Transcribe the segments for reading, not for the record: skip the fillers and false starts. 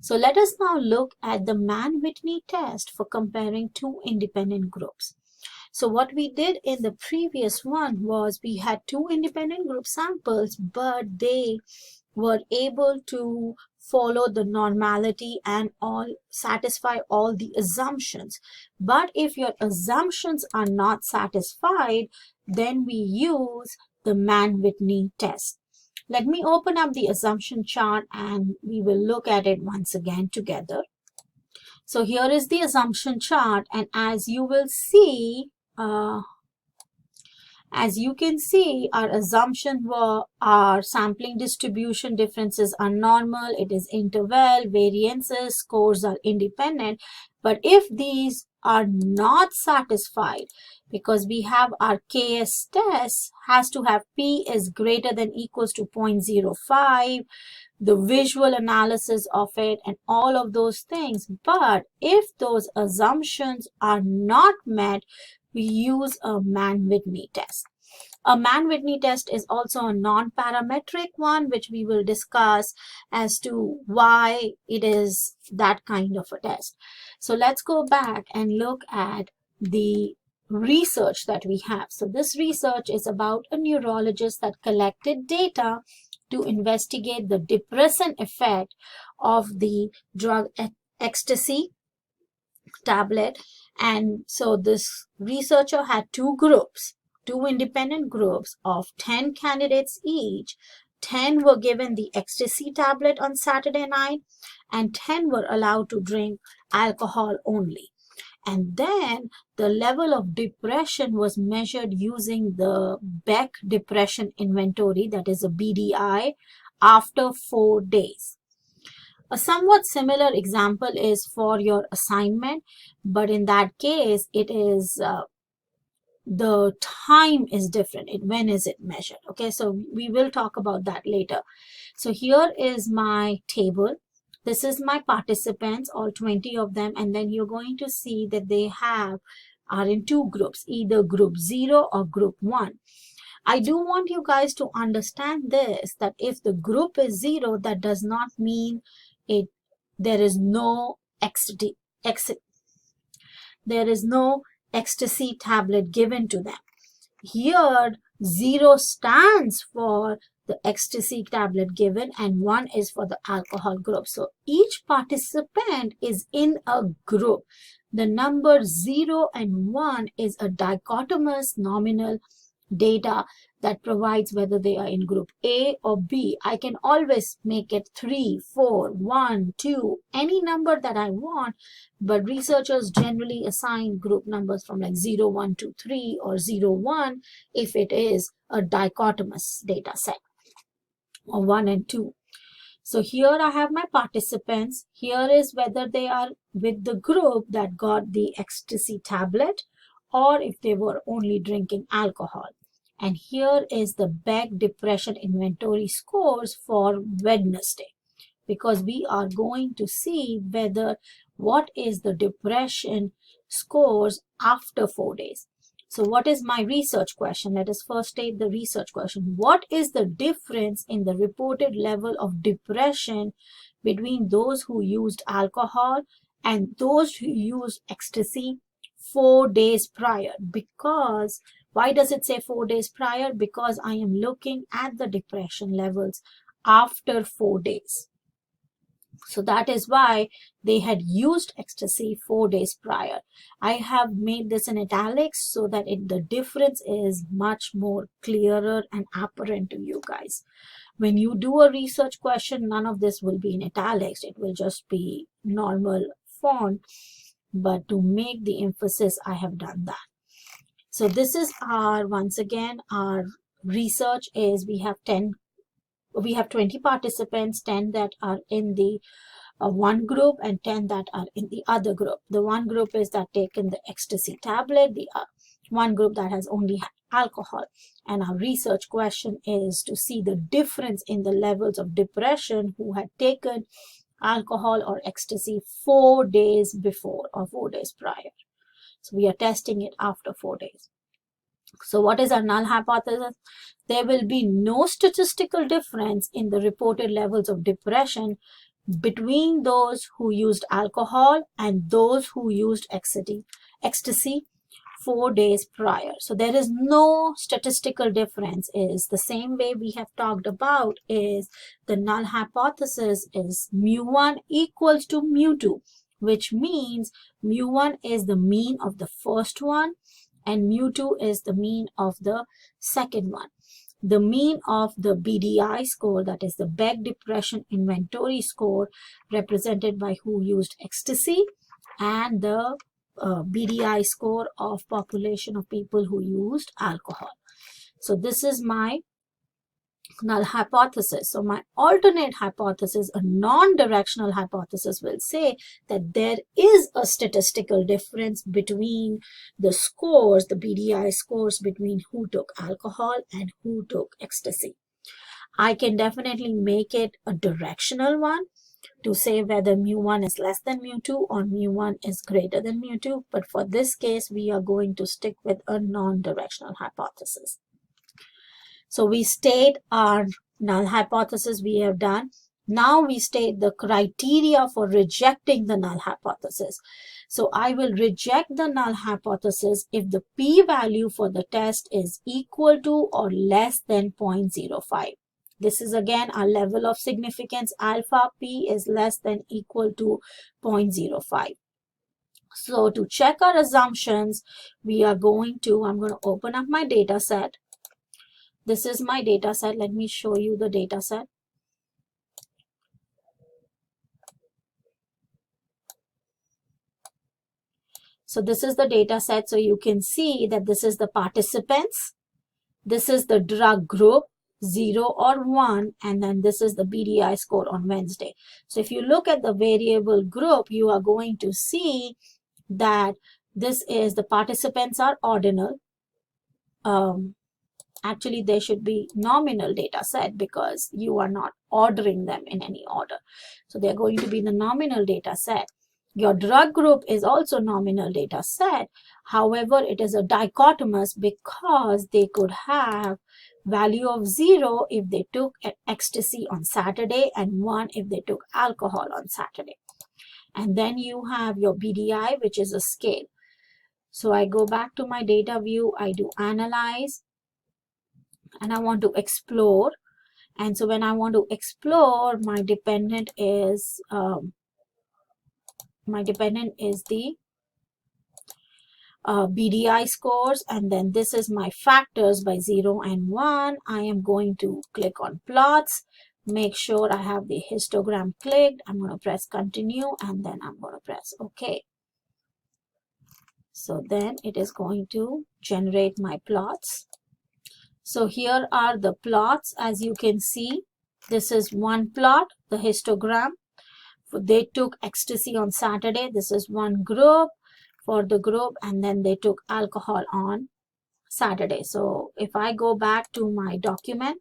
So let us now look at the Mann-Whitney test for comparing two independent groups. So what we did in the previous one was we had two independent group samples, but they were able to follow the normality and all satisfy all the assumptions. But if your assumptions are not satisfied, then we use the Mann-Whitney test. Let me open up the assumption chart and we will look at it once again together. So here is the assumption chart, and as you will see, as you can see, our assumption were our sampling distribution differences are normal, it is interval, variances, scores are independent. But if these are not satisfied, because we have our KS test has to have P is greater than equals to 0.05, the visual analysis of it and all of those things. But if those assumptions are not met, we use a Mann-Whitney test. A Mann-Whitney test is also a non-parametric one, which we will discuss as to why it is that kind of a test. So let's go back and look at the research that we have. So this research is about a neurologist that collected data to investigate the depressant effect of the drug ecstasy tablet. And so this researcher had two groups, two independent groups of 10 candidates each. 10 were given the ecstasy tablet on Saturday night and 10 were allowed to drink alcohol only. And then the level of depression was measured using the Beck Depression Inventory, that is a BDI, after 4 days. A somewhat similar example is for your assignment, but in that case, it is the time is different. When is it measured? Okay, so we will talk about that later. So here is my table. This is my participants, all 20 of them, and then you're going to see that they are in two groups, either group 0 or group 1. I do want you guys to understand this, that if the group is 0, that does not mean there is no ecstasy tablet given to them. Here 0 stands for the ecstasy tablet given and 1 is for the alcohol group. So each participant is in a group. The number 0 and 1 is a dichotomous nominal data that provides whether they are in group A or B. I can always make it 3, 4, 1, 2, any number that I want, but researchers generally assign group numbers from like 0, 1, 2, 3 or 0, 1 if it is a dichotomous data set, or 1 and 2. So here I have my participants. Here is whether they are with the group that got the ecstasy tablet or if they were only drinking alcohol. And here is the Beck Depression Inventory scores for Wednesday, because we are going to see what is the depression scores after 4 days. So what is my research question? Let us first state the research question. What is the difference in the reported level of depression between those who used alcohol and those who used ecstasy 4 days prior? Because why does it say 4 days prior? Because I am looking at the depression levels after 4 days. So that is why they had used ecstasy 4 days prior. I have made this in italics so that the difference is much more clearer and apparent to you guys. When you do a research question, none of this will be in italics. It will just be normal font. But to make the emphasis, I have done that. So this is once again, our research is we have 20 participants, 10 that are in the one group and 10 that are in the other group. The one group is that taken the ecstasy tablet, the one group that has only alcohol. And our research question is to see the difference in the levels of depression who had taken alcohol or ecstasy 4 days before or 4 days prior. So we are testing it after 4 days. So what is our null hypothesis? There will be no statistical difference in the reported levels of depression between those who used alcohol and those who used ecstasy 4 days prior. So there is no statistical difference. Is the same way we have talked about is the null hypothesis is mu1 equals to mu2, which means mu1 is the mean of the first one and mu2 is the mean of the second one. The mean of the BDI score, that is the Beck Depression Inventory score, represented by who used ecstasy, and the BDI score of population of people who used alcohol. So this is my null hypothesis. So my alternate hypothesis, a non-directional hypothesis, will say that there is a statistical difference between the scores, the BDI scores, between who took alcohol and who took ecstasy. I can definitely make it a directional one to say whether mu1 is less than mu2 or mu1 is greater than mu2. But for this case, we are going to stick with a non-directional hypothesis. So we state our null hypothesis we have done. Now we state the criteria for rejecting the null hypothesis. So I will reject the null hypothesis if the p-value for the test is equal to or less than 0.05. This is again our level of significance. Alpha p is less than equal to 0.05. So to check our assumptions, I'm going to open up my data set. This is my data set. Let me show you the data set. So this is the data set. So you can see that this is the participants. This is the drug group, 0 or 1, and then this is the BDI score on Wednesday. So if you look at the variable group, you are going to see that this is the participants are ordinal. Actually, they should be nominal data set because you are not ordering them in any order. So they're going to be the nominal data set. Your drug group is also nominal data set. However, it is a dichotomous because they could have value of 0 if they took ecstasy on Saturday and 1 if they took alcohol on Saturday. And then you have your BDI, which is a scale. So I go back to my data view, I do analyze, and I want to explore. And so when I want to explore, my dependent is the BDI scores, and then this is my factors by 0 and 1. I am going to click on plots, make sure I have the histogram clicked. I'm going to press continue, and then I'm going to press OK. So then it is going to generate my plots. So here are the plots. As you can see, this is one plot, the histogram. They took ecstasy on Saturday. This is one group for the group, and then they took alcohol on Saturday. So if I go back to my document,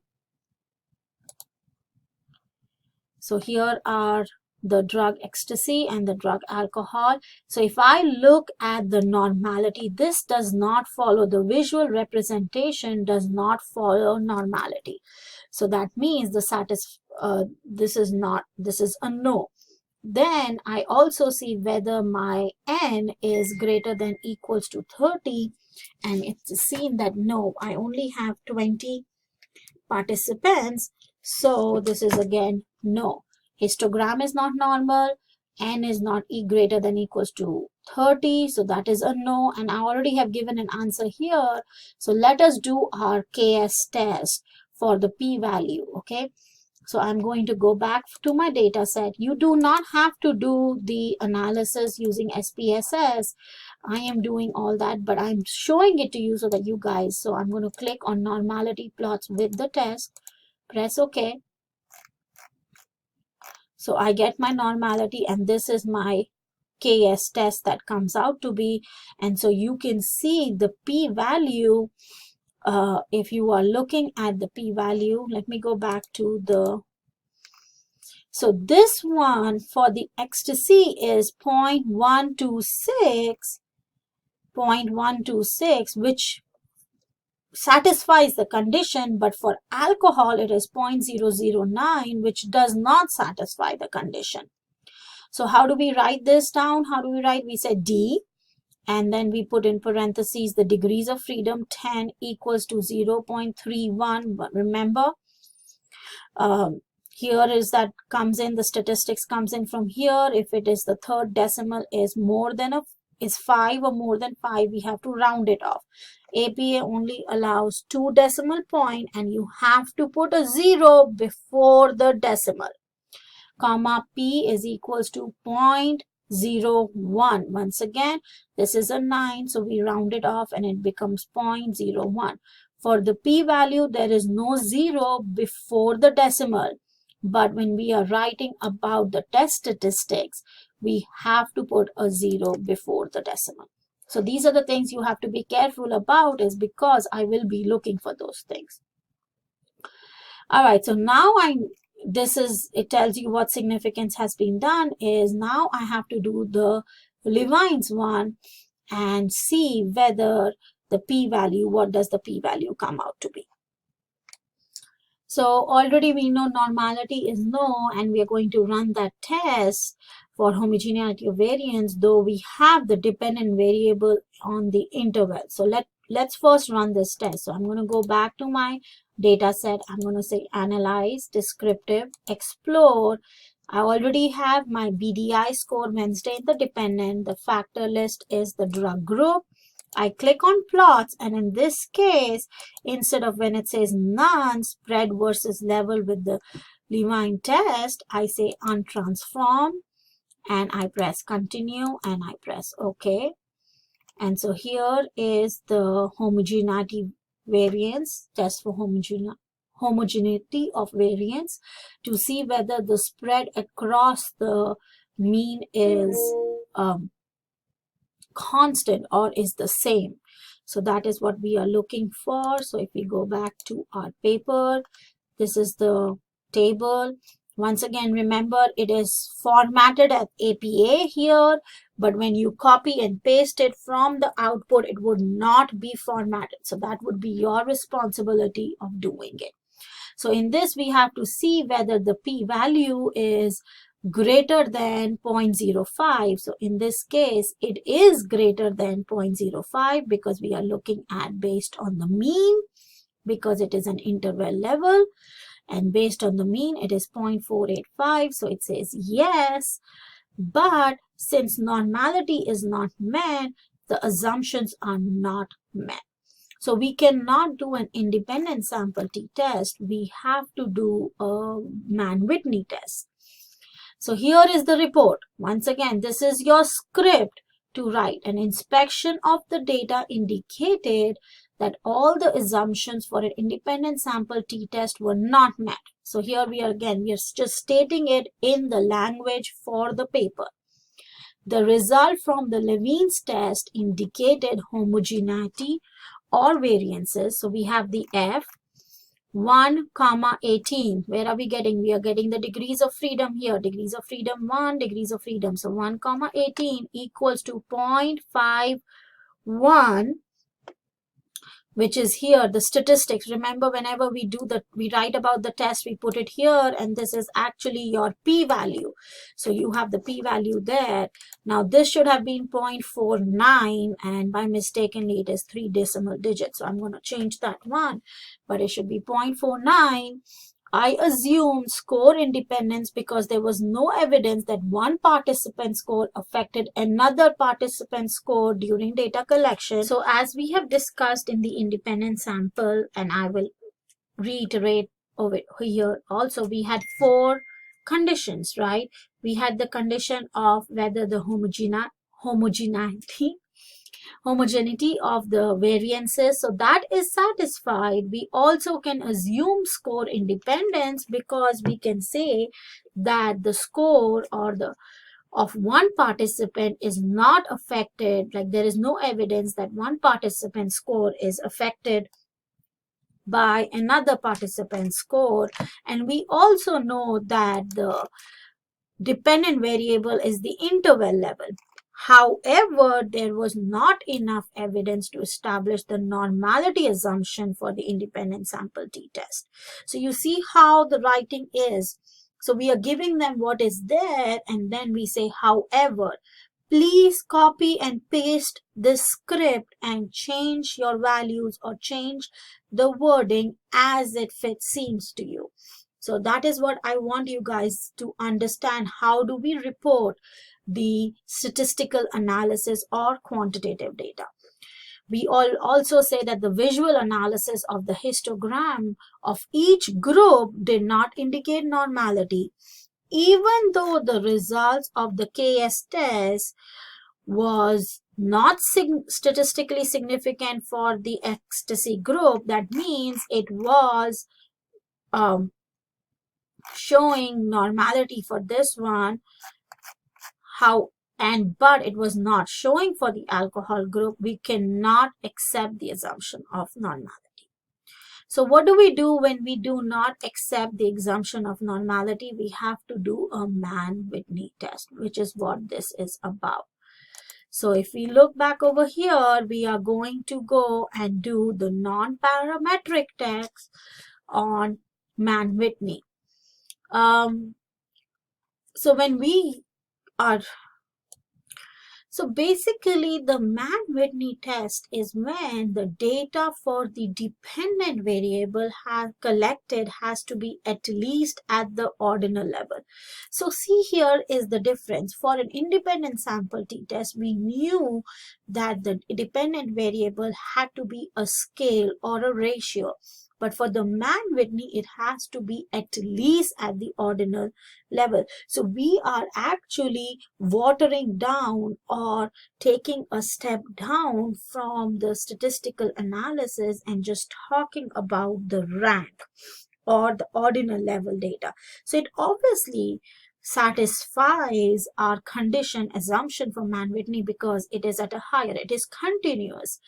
so here are the drug ecstasy and the drug alcohol. So if I look at the normality, this does not follow, the visual representation does not follow normality. So that means this is a no. Then I also see whether my n is greater than equals to 30, and it's seen that no, I only have 20 participants. So this is again no. Histogram is not normal, n is not greater than equals to 30, so that is a no, and I already have given an answer here. So let us do our KS test for the p-value. Okay, so I'm going to go back to my data set. You do not have to do the analysis using SPSS. I am doing all that, but I'm showing it to you so that you guys, so I'm going to click on normality plots with the test, press OK. So I get my normality, and this is my KS test that comes out to be. And so you can see the p-value. If you are looking at the p-value, let me go back to the, so this one for the ecstasy is 0.126, which satisfies the condition, but for alcohol it is 0.009, which does not satisfy the condition. So how do we write this down? How do we write? We say D, and then we put in parentheses the degrees of freedom 10 equals to 0.31. But remember, here is that comes in, the statistics comes in from here. If it is the third decimal is more than is 5 or more than 5, we have to round it off. APA only allows 2 decimal point, and you have to put a 0 before the decimal. Comma P is equals to 0.01. Once again, this is a 9, so we round it off and it becomes 0.01. For the P value, there is no 0 before the decimal. But when we are writing about the test statistics, we have to put a 0 before the decimal. So these are the things you have to be careful about, is because I will be looking for those things. All right, so now it tells you what significance has been done. Is now I have to do the Levine's one and see whether the p-value, what does the p-value come out to be. So already we know normality is no, and we are going to run that test for homogeneity of variance, though we have the dependent variable on the interval. So let's first run this test. So I'm going to go back to my data set. I'm going to say analyze, descriptive, explore. I already have my BDI score Wednesday in the dependent. The factor list is the drug group. I click on plots, and in this case, instead of when it says none, spread versus level with the Levine test, I say untransformed, and I press continue and I press OK. And so here is the homogeneity variance, test for homogeneity of variance, to see whether the spread across the mean is constant or is the same. So that is what we are looking for. So if we go back to our paper, this is the table. Once again, remember, it is formatted as APA here, but when you copy and paste it from the output, it would not be formatted. So that would be your responsibility of doing it. So in this, we have to see whether the p-value is greater than 0.05. So in this case, it is greater than 0.05 because we are looking at based on the mean, because it is an interval level, and based on the mean, it is 0.485. So it says yes, but since normality is not met, the assumptions are not met. So we cannot do an independent sample t-test. We have to do a Mann-Whitney test. So here is the report. Once again, this is your script to write. An inspection of the data indicated that all the assumptions for an independent sample t-test were not met. So here we are just stating it in the language for the paper. The result from the Levine's test indicated homogeneity or variances. So we have the F, 1, 18. Where are we getting? We are getting the degrees of freedom here. Degrees of freedom 1, degrees of freedom. So 1, 18 equals to 0.51, which is here the statistics. Remember, whenever we write about the test, we put it here, and this is actually your p-value. So you have the p-value there. Now this should have been 0.49, and by mistakenly it is 3 decimal digits. So I'm going to change that one, but it should be 0.49. I assume score independence because there was no evidence that one participant score affected another participant's score during data collection. So as we have discussed in the independent sample, and I will reiterate over here also, we had 4 conditions, right? We had the condition of whether the homogeneity of the variances, so that is satisfied. We also can assume score independence because we can say that the score of one participant is not affected, like there is no evidence that one participant's score is affected by another participant's score. And we also know that the dependent variable is the interval level. However, there was not enough evidence to establish the normality assumption for the independent sample t-test. So you see how the writing is. So we are giving them what is there, and then we say, however, please copy and paste this script and change your values or change the wording as it fits seems to you. So that is what I want you guys to understand. How do we report the statistical analysis or quantitative data? We all also say that the visual analysis of the histogram of each group did not indicate normality, even though the results of the KS test was not statistically significant for the ecstasy group. That means it was showing normality for this one, but it was not showing for the alcohol group. We cannot accept the assumption of normality. So what do we do when we do not accept the assumption of normality? We have to do a Mann-Whitney test, which is what this is about. So if we look back over here, we are going to go and do the non-parametric test on Mann-Whitney. So basically, the Mann-Whitney test is when the data for the dependent variable collected has to be at least at the ordinal level. So see, here is the difference. For an independent sample t-test, we knew that the dependent variable had to be a scale or a ratio. But for the Mann-Whitney, it has to be at least at the ordinal level. So we are actually watering down or taking a step down from the statistical analysis and just talking about the rank or the ordinal level data. So it obviously satisfies our condition assumption for Mann-Whitney because it is at a higher, it is continuous.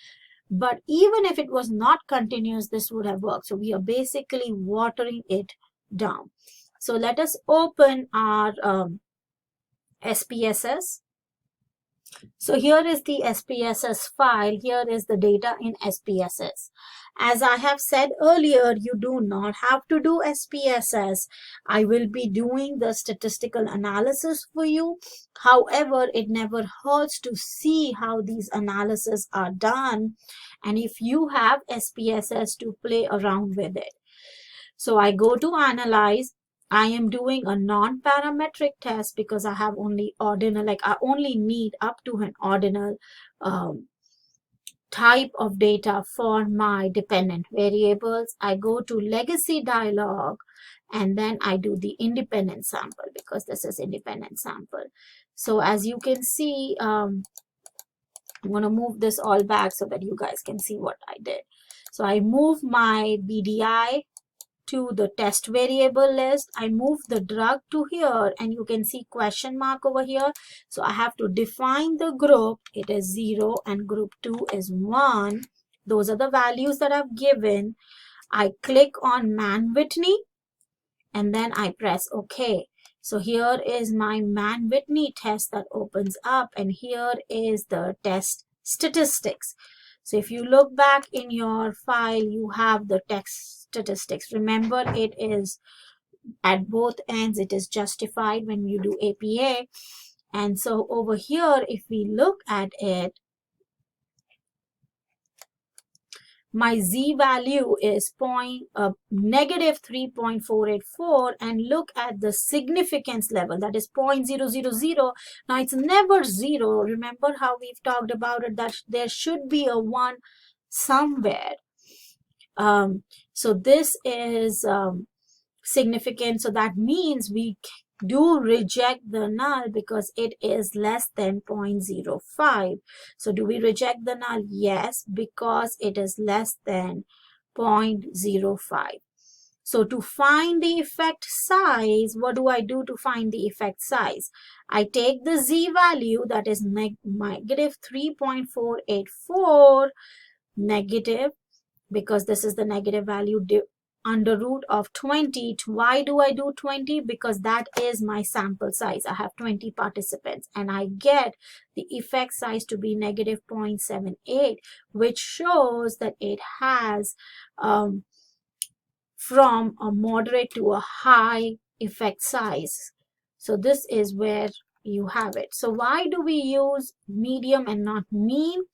But even if it was not continuous, this would have worked. So we are basically watering it down. So let us open our SPSS. So here is the SPSS file. Here is the data in SPSS. As I have said earlier, you do not have to do SPSS. I will be doing the statistical analysis for you. However, it never hurts to see how these analyses are done, and if you have SPSS, to play around with it. So I go to analyze. I am doing a non-parametric test because I have only ordinal, like I only need up to an ordinal type of data for my dependent variables. I go to legacy dialog, and then I do the independent sample because this is independent sample. So as you can see, I'm going to move this all back so that you guys can see what I did. So I move my BDI to the test variable list. I move the drug to here, and you can see question mark over here. So I have to define the group. It is 0 and group 2 is 1. Those are the values that I've given. I click on Mann-Whitney and then I press OK. So here is my Mann-Whitney test that opens up, and here is the test statistics. So if you look back in your file, you have the text statistics. Remember, it is at both ends. It is justified when you do APA. And so over here, if we look at it, my Z value is negative 3.484, and look at the significance level, that is 0.000. Now it's never 0. Remember how we've talked about it, that there should be a 1 somewhere. So this is significant. So that means we do reject the null because it is less than 0.05. So do we reject the null? Yes, because it is less than 0.05. So to find the effect size, what do I do to find the effect size? I take the Z value, that is negative 3.484, negative, because this is the negative value, under root of 20. Why do I do 20? Because that is my sample size. I have 20 participants and I get the effect size to be negative 0.78, which shows that it has from a moderate to a high effect size. So this is where you have it. So why do we use medium and not mean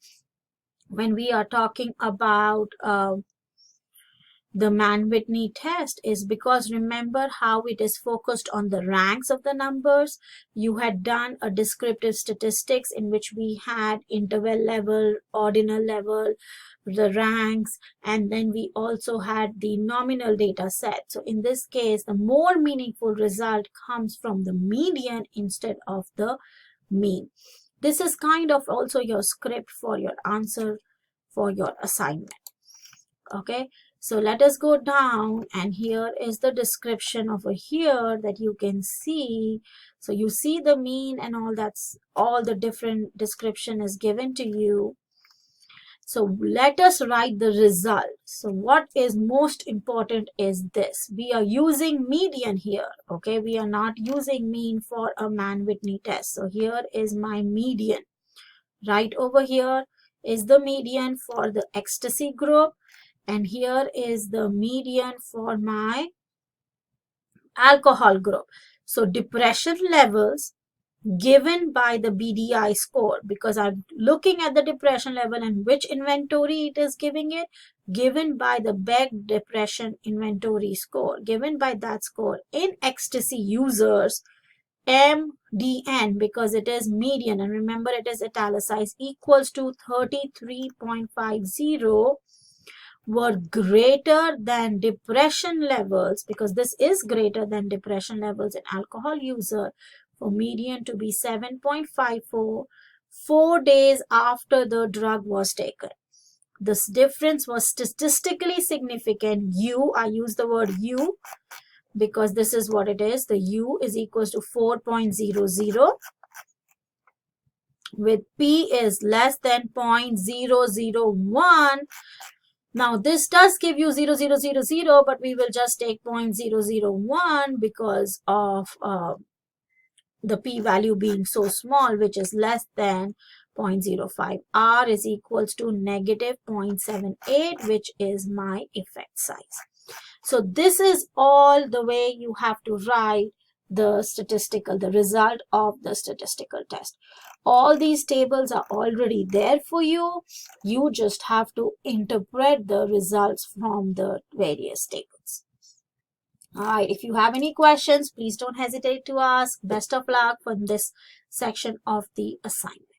when we are talking about the Mann-Whitney test? Is because remember how it is focused on the ranks of the numbers. You had done a descriptive statistics in which we had interval level, ordinal level, the ranks, and then we also had the nominal data set. So in this case, the more meaningful result comes from the median instead of the mean. This is kind of also your script for your answer for your assignment. Okay, so let us go down, and here is the description over here that you can see. So you see the mean and all, that's all the different description is given to you. So let us write the result. So what is most important is this. We are using median here. Okay, we are not using mean for a Mann-Whitney test. So here is my median. Right over here is the median for the ecstasy group. And here is the median for my alcohol group. So depression levels given by the BDI score, because I'm looking at the depression level and which inventory it is giving it, given by the Beck depression inventory score, given by that score in ecstasy users, MDN, because it is median, and remember it is italicized, equals to 33.50, were greater than depression levels, because this is greater than depression levels in alcohol user, for median to be 7.54 4 days after the drug was taken. This difference was statistically significant. I use the word U because this is what it is. The U is equals to 4.00 with P is less than 0.001. Now this does give you 0.000, but we will just take 0.001 because of the p-value being so small, which is less than 0.05. R is equals to negative 0.78, which is my effect size. So this is all the way you have to write the result of the statistical test. All these tables are already there for you. You just have to interpret the results from the various tables. All right, if you have any questions, please don't hesitate to ask. Best of luck for this section of the assignment.